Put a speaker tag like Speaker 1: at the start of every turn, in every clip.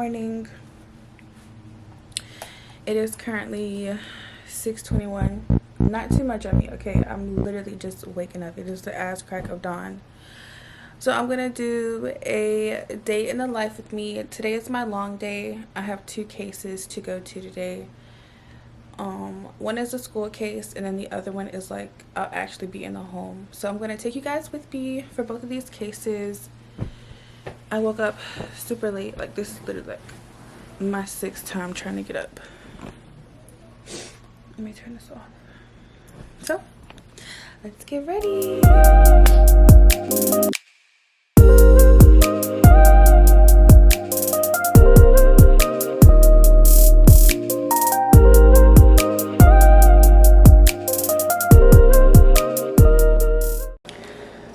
Speaker 1: morning. It is currently 6:21. Not too much on me, okay? I'm literally just waking up. It is the ass crack of dawn. So I'm gonna do a day in the life with me. Today is my long day. I have 2 cases to go to today. One is a school case, and then the other one is like I'll actually be in the home. So I'm gonna take you guys with me for both of these cases. I woke up super late. Like, this is literally like my 6th time trying to get up. Let me turn this off. So let's get ready.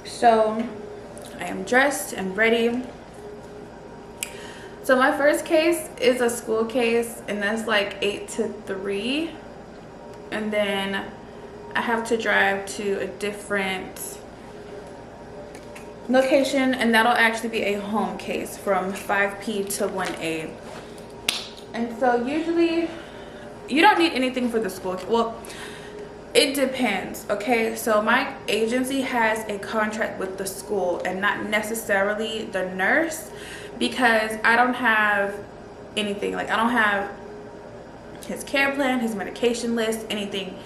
Speaker 1: So I am dressed and ready. So my first case is a school case, and that's like 8 to 3. And then I have to drive to a different location, and that'll actually be a home case from 5p to 1a. And so usually you don't need anything for the school. Well, it depends, okay? So my agency has a contract with the school and not necessarily the nurse, because I don't have anything. Like, I don't have his care plan, his medication list, anything.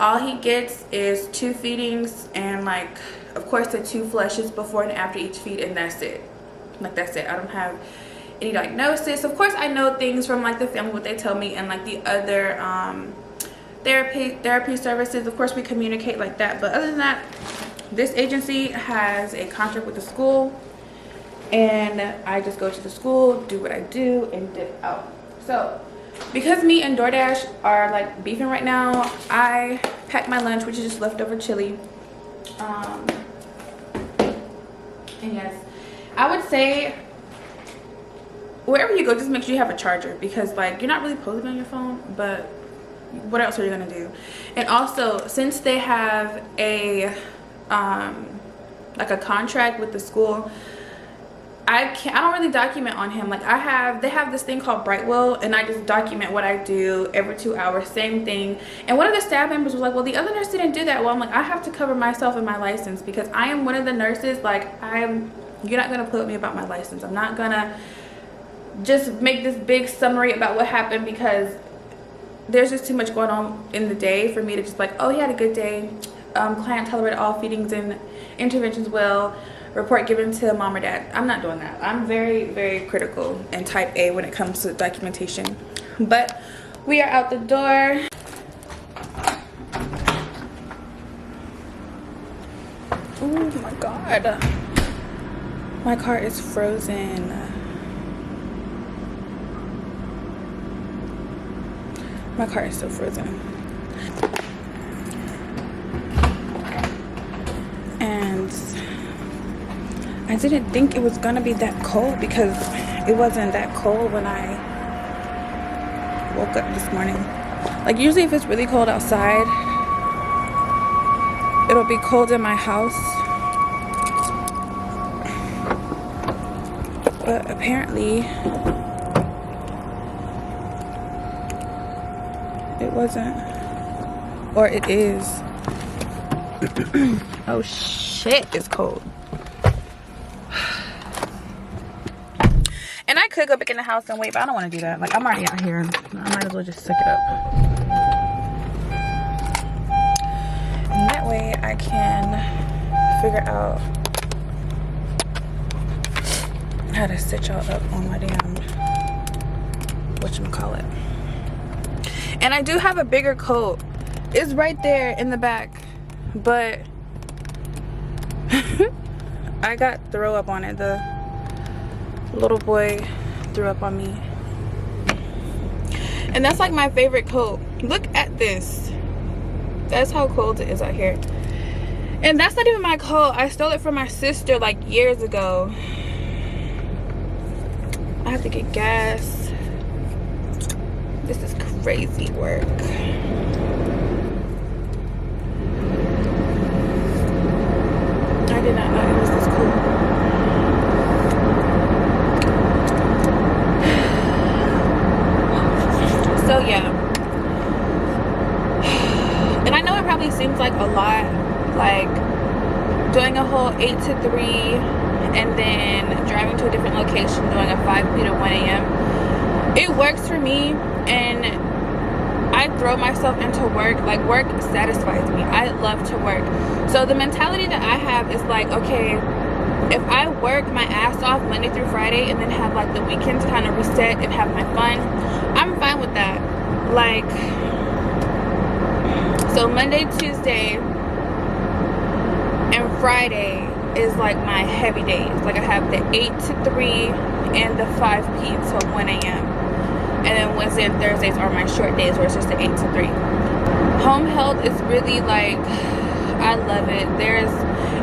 Speaker 1: All he gets is 2 feedings and, like, of course, the 2 flushes before and after each feed, and that's it. Like, that's it. I don't have any diagnosis. Of course, I know things from, like, the family, what they tell me, and, like, the other therapy services. Of course, we communicate like that, but other than that, this agency has a contract with the school, and I just go to the school, do what I do, and dip out. So because me and DoorDash are like beefing right now, I packed my lunch, which is just leftover chili. And yes, I would say wherever you go, just make sure you have a charger, because like, you're not really supposed to be on your phone, but what else are you gonna do? And also, since they have a like a contract with the school, I don't really document on him. Like, they have this thing called Brightwell, and I just document what I do every 2 hours, same thing. And one of the staff members was like, well, the other nurse didn't do that. Well, I'm like, I have to cover myself and my license, because I am one of the nurses. Like, you're not gonna play with me about my license. I'm not gonna just make this big summary about what happened, because there's just too much going on in the day for me to just like, oh, he had a good day, client tolerated all feedings and interventions well, report given to mom or dad. I'm not doing that. I'm very, very critical and type A when it comes to documentation. But we are out the door. Oh my god, my car is frozen. My car is still frozen. And I didn't think it was gonna be that cold, because it wasn't that cold when I woke up this morning. Like, usually if it's really cold outside, it'll be cold in my house. But apparently it wasn't, or it is. Oh shit, it's cold. And I could go back in the house and wait, but I don't want to do that. Like, I'm already out here. I might as well just suck it up. And that way I can figure out how to sit y'all up on my damn whatchamacallit. And I do have a bigger coat. It's right there in the back, but I got throw up on it. The little boy threw up on me. And that's like my favorite coat. Look at this. That's how cold it is out here. And that's not even my coat. I stole it from my sister like years ago. I have to get gas. This is crazy work. I did not know it was this cool. like doing a whole 8 to 3 and then driving to a different location, doing a 5 p to 1 a.m. It works for me, and I throw myself into work. Like, work satisfies me. I love to work. So the mentality that I have is like, okay, if I work my ass off Monday through Friday and then have like the weekends kind of reset and have my fun, I'm fine with that. Like, so Monday, Tuesday, and Friday is like my heavy days. Like, I have the 8 to 3 and the 5 p to 1 a.m. And then Wednesday and Thursdays are my short days where it's just the 8 to 3. Home health is really like, I love it.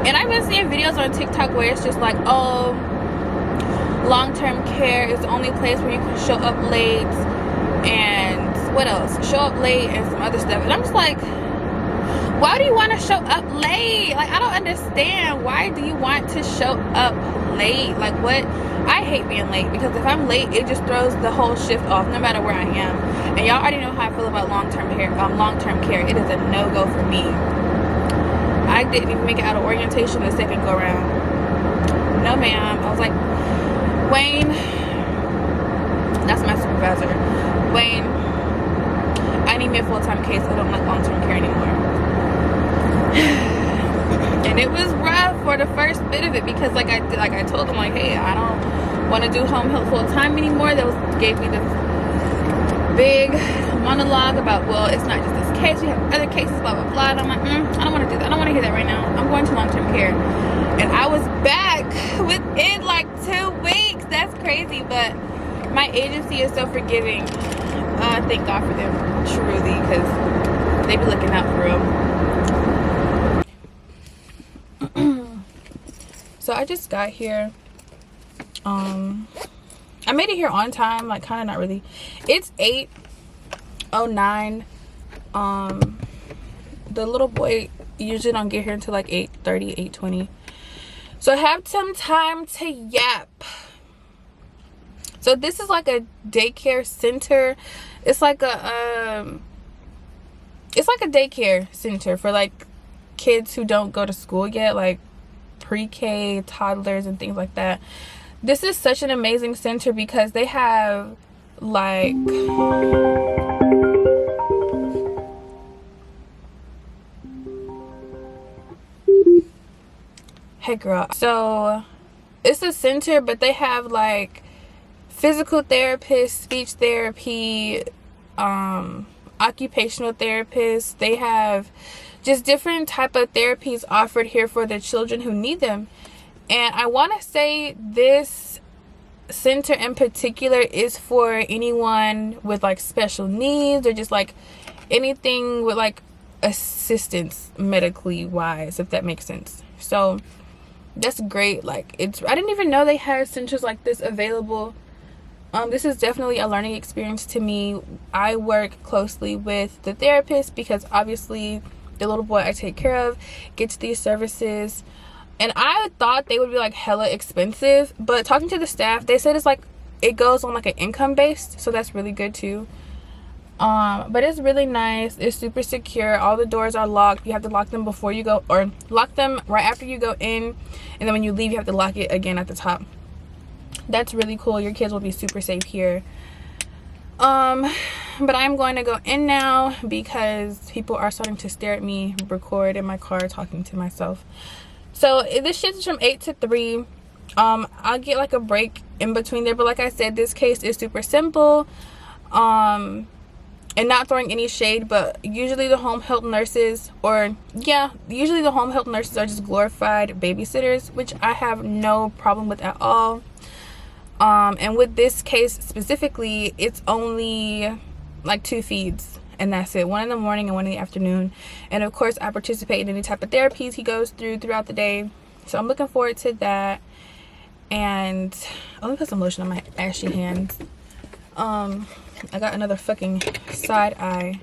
Speaker 1: And I've been seeing videos on TikTok where it's just like, oh, long-term care is the only place where you can show up late, and what else? Show up late and some other stuff. And I'm just like, why do you want to show up late? Like, I don't understand. Why do you want to show up late? Like, what? I hate being late, because if I'm late, it just throws the whole shift off, no matter where I am. And y'all already know how I feel about long-term care. It is a no-go for me. I didn't even make it out of orientation the second go around. No, ma'am. I was like, Wayne, that's my supervisor. Wayne, I need me a full-time case. I don't like long-term care anymore. And it was rough for the first bit of it, because like I told them, like, hey, I don't want to do home health full-time anymore. Gave me the big monologue about, well, it's not just this case, we have other cases, blah blah blah. And I'm like, I don't want to do that. I don't want to hear that right now. I'm going to long-term care. And I was back within like 2 weeks. That's crazy. But my agency is so forgiving. Thank God for them, truly, because they be looking out for them. So I just got here. I made it here on time, like, kind of, not really. It's 8:09. The little boy usually don't get here until like 8:30, 8:20. So I have some time to yap. So this is like a daycare center. It's like a daycare center for like kids who don't go to school yet, like pre-K, toddlers, and things like that. This is such an amazing center because they have like, hey girl. So it's a center, but they have like physical therapists, speech therapy, occupational therapists. They have just different type of therapies offered here for the children who need them. And I want to say this center in particular is for anyone with like special needs, or just like anything with like assistance medically wise, if that makes sense. So that's great. Like, I didn't even know they had centers like this available. This is definitely a learning experience to me. I work closely with the therapist because obviously the little boy I take care of gets these services. And I thought they would be like hella expensive, but talking to the staff, they said it's like, it goes on like an income based, so that's really good too. But it's really nice. It's super secure. All the doors are locked. You have to lock them before you go, or lock them right after you go in, and then when you leave you have to lock it again at the top. That's really cool. Your kids will be super safe here. But I'm going to go in now because people are starting to stare at me record in my car talking to myself. So this shift is from 8 to 3. I'll get like a break in between there, but like I said, this case is super simple. And not throwing any shade, but usually the home health nurses, usually the home health nurses are just glorified babysitters, which I have no problem with at all. And with this case specifically, it's only like 2 feeds, and that's it. One in the morning and one in the afternoon. And of course, I participate in any type of therapies he goes through throughout the day. So I'm looking forward to that. And let me put some lotion on my ashy hands. I got another fucking side eye.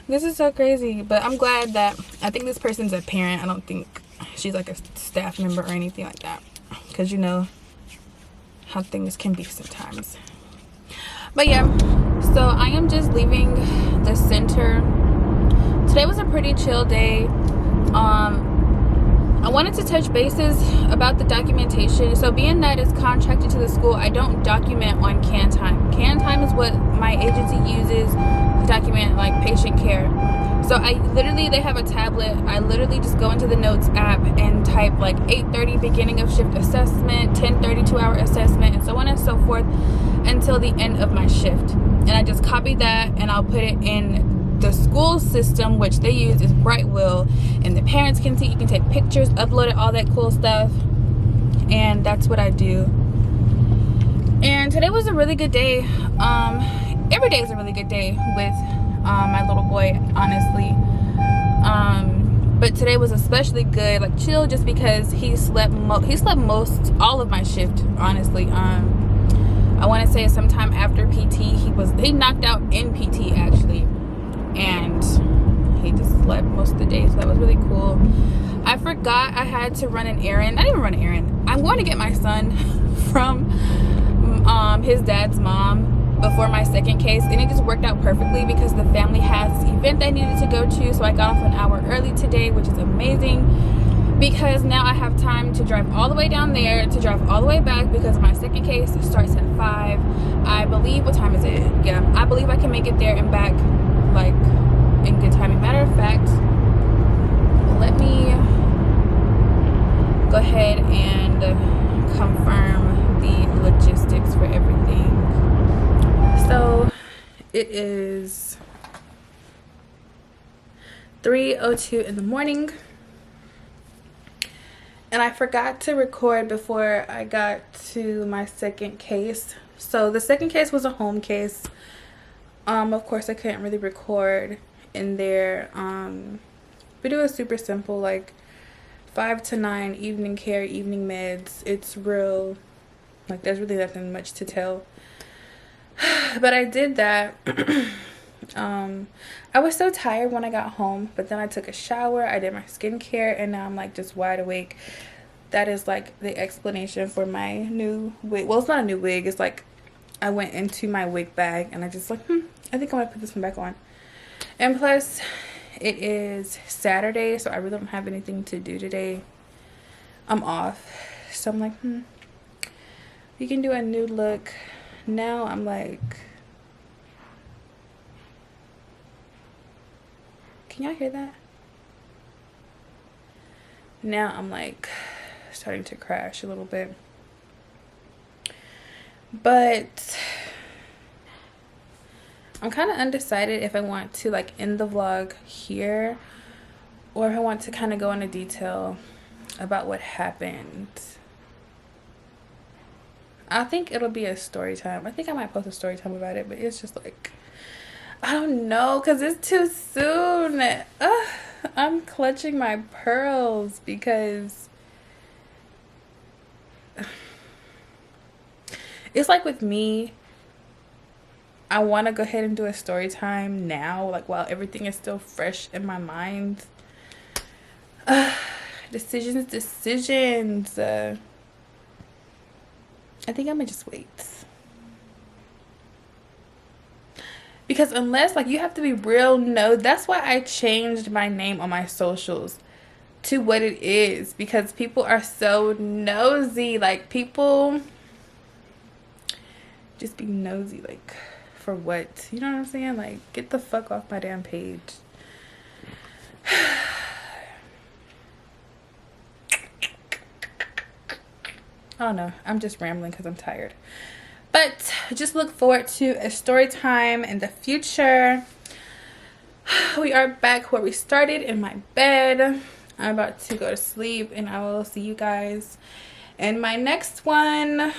Speaker 1: This is so crazy, but I'm glad that, I think this person's a parent. I don't think she's like a staff member or anything like that, because you know how things can be sometimes. But yeah, so I am just leaving the center Today was a pretty chill day. I wanted to touch bases about the documentation. So being that it's contracted to the school, I don't document on can time. Can time is what my agency uses to document like patient care. So they have a tablet. I literally just go into the notes app and type like 8:30 beginning of shift assessment, 10:30 2-hour assessment, and so on and so forth until the end of my shift. And I just copy that and I'll put it in the school system, which they use is Brightwheel, and the parents can see. You can take pictures, upload it, all that cool stuff, and that's what I do. And today was a really good day. Every day is a really good day with my little boy, honestly. But today was especially good, like chill, just because he slept most all of my shift, honestly. I want to say sometime after PT, he knocked out in PT actually. And he just slept most of the day, so that was really cool. I forgot I had to run an errand. Not even run an errand. I'm going to get my son from his dad's mom before my second case, and it just worked out perfectly because the family has this event they needed to go to, so I got off an hour early today, which is amazing because now I have time to drive all the way down there, to drive all the way back, because my second case starts at 5. I believe, what time is it? Yeah, I believe I can make it there and back like in good timing. Matter of fact, let me go ahead and confirm the logistics for everything. So it is 3:02 in the morning, and I forgot to record before I got to my second case. So the second case was a home case. Of course I couldn't really record in there, but it was super simple, like 5 to 9 evening care, evening meds. It's real, like there's really nothing much to tell. But I did that. I was so tired when I got home, but then I took a shower, I did my skincare, and now I'm like just wide awake. That is like the explanation for my new wig. Well, it's not a new wig, it's like I went into my wig bag and I just like, I think I'm gonna put this one back on. And plus, it is Saturday, so I really don't have anything to do today. I'm off. So I'm like, we can do a new look. Now I'm like, can y'all hear that? Now I'm like starting to crash a little bit. But I'm kind of undecided if I want to like end the vlog here or if I want to kind of go into detail about what happened. I think it'll be a story time. I think I might post a story time about it, but it's just like, I don't know, because it's too soon. I'm clutching my pearls because it's like with me, I want to go ahead and do a story time now, like while everything is still fresh in my mind. Decisions. I think I'm gonna just wait. Because unless, like, you have to be real that's why I changed my name on my socials to what it is, because people are so nosy. Like, people just be nosy, like, for what? You know what I'm saying? Like, get the fuck off my damn page. I don't know, I'm just rambling because I'm tired. But just look forward to a story time in the future. We are back where we started, in my bed. I'm about to go to sleep, and I will see you guys in my next one.